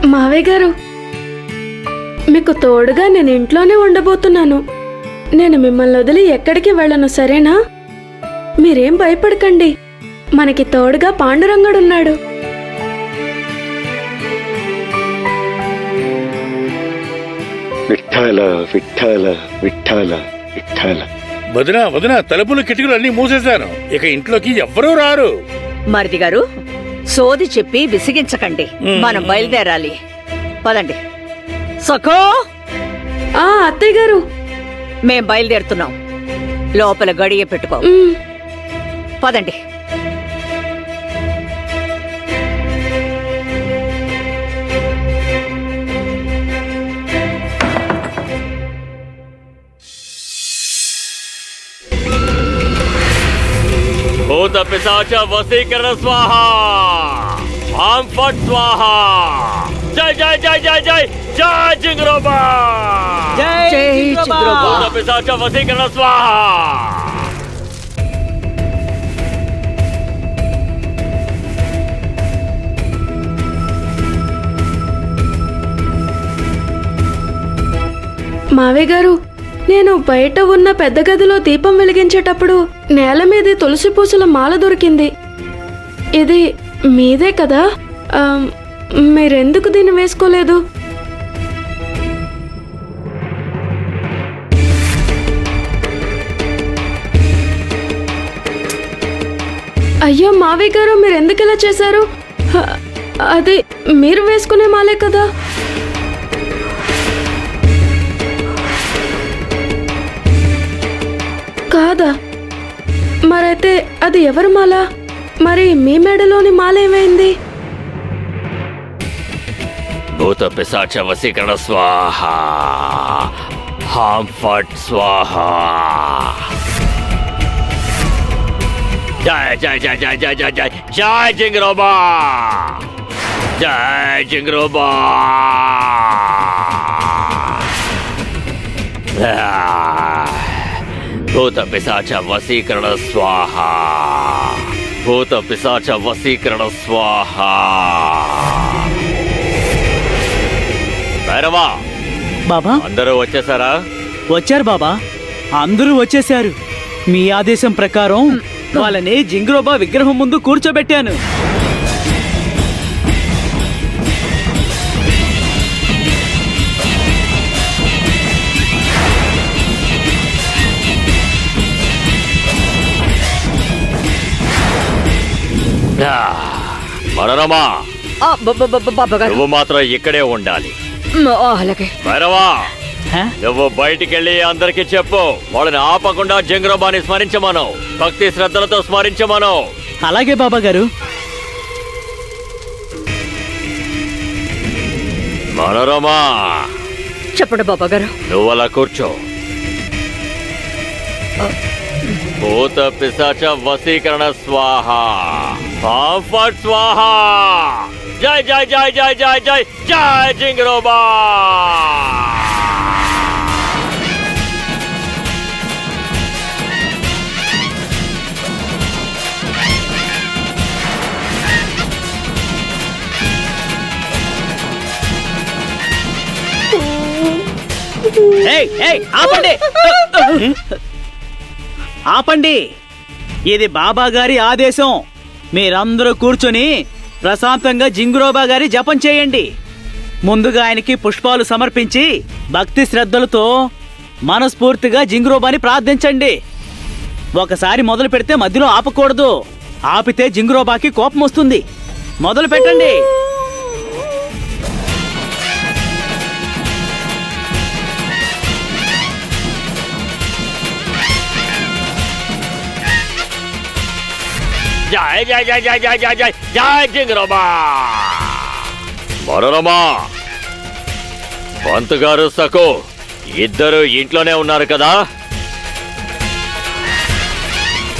మావయ్య గారు, మీకు తోడుగా నేను ఇంట్లోనే ఉండబోతున్నాను. నేను మిమ్మల్ని వదిలి ఎక్కడికి వెళ్ళను, సరేనా? మీరేం భయపడకండి, మనకి తోడుగా పాండురంగడున్నాడు. విఠ్ఠల విఠ్ఠల విఠ్ఠల విఠ్ఠల. వదినా వదినా, తలుపులు కిటికీలు అన్ని మూసేశాను. ఇక ఇంట్లోకి ఎవ్వరూ రారు. మరిది గారు, సోది చెప్పి విసిగించకండి. మనం బయలుదేరాలి. పదండి. సఖో, అత్తయ్య గారు, మేం బయలుదేరుతున్నాం. లోపల గడియ పెట్టుకో. పదండి. భూత పిశాచ వశీకరణ స్వాహ, ఆం ఫట్ స్వాహ. జై జై జై జై జై జై జింగ్రోబా. జై జింగ్రోబా. భూత పిశాచ వశీకరణ స్వాహ. మావయ్య గారు, నేను బయట ఉన్న పెద్ద గదిలో దీపం వెలిగించేటప్పుడు నేల మీద తులసి పూసల మాల దొరికింది. ఇది మీదే కదా? మీరెందుకు దీన్ని వేసుకోలేదు? అయ్యో మావయ్య గారు, మీరెందుకు ఇలా చేశారు? అది మీరు వేసుకునే మాలే కదా. కాదా? మరైతే అది ఎవరి మాల? మరి మీ మెడలోని మాల ఏమైంది? భూత పిశాచ వశీకరణ స్వాహ, ఆం ఫట్ స్వాహ. జై జై జై జై జై జై జై జై జింగ్రోబా. జై జింగ్రోబా. భూత పిశాచ వశీకరణ స్వాహ, భూత పిశాచ వశీకరణ స్వాహ. భైరవా, బాబా, అందరూ వచ్చేసారా? వచ్చారు బాబా, అందరూ వచ్చేశారు. మీ ఆదేశం ప్రకారం వాళ్ళని జింగ్రోబా విగ్రహం ముందు కూర్చోబెట్టాను. మనోరమా, బాబాగారు. నువ్వు మాత్రం ఇక్కడే ఉండాలి. అలాగే. భైరవా, హ? నువ్వు బయటికెళ్ళి అందరికి చెప్పు, వాళ్ళని ఆపకుండా జింగ్రోబాని స్మరించమను, భక్తి శ్రద్ధలతో స్మరించమను. అలాగే బాబా గారు. మనోరమా, చెప్పండి బాబాగారు. నువ్వు అలా కూర్చో. భూత పిశాచ వశీకరణ స్వాహ, ఆం ఫట్ స్వాహ. జై జై జై జై జై జై జై జింగ్రోబా. ఏయ్, ఏయ్, ఆపండి, ఆపండి. ఇది బాబా గారి ఆదేశం. మీరందరూ కూర్చొని ప్రశాంతంగా జింగ్రోబా గారి జపం చేయండి. ముందుగా ఆయనకి పుష్పాలు సమర్పించి భక్తి శ్రద్ధలతో మనస్ఫూర్తిగా జింగ్రోబాని ప్రార్థించండి. ఒకసారి మొదలు పెడితే మధ్యలో ఆపకూడదు. ఆపితే జింగ్రోబాకి కోపం వస్తుంది. మొదలు పెట్టండి. జై జై జై జై జై జై జై జై జింగ్రోబా. మనోరమా, పంత్ గారు, సఖు ఇద్దరు ఇంట్లోనే ఉన్నారు కదా?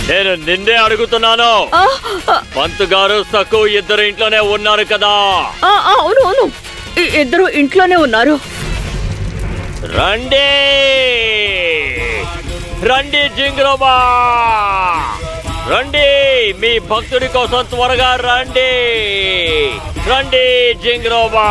నేను నిన్నే అడుగుతున్నాను. పంత్ గారు, సఖు ఇద్దరు ఇంట్లోనే ఉన్నారు కదా? అవును అవును, ఇద్దరు ఇంట్లోనే ఉన్నారు. రండి రండి జింగ్రోబా, రండి, మీ భక్తుడి కోసం త్వరగా రండి. రండి జింగ్రోబా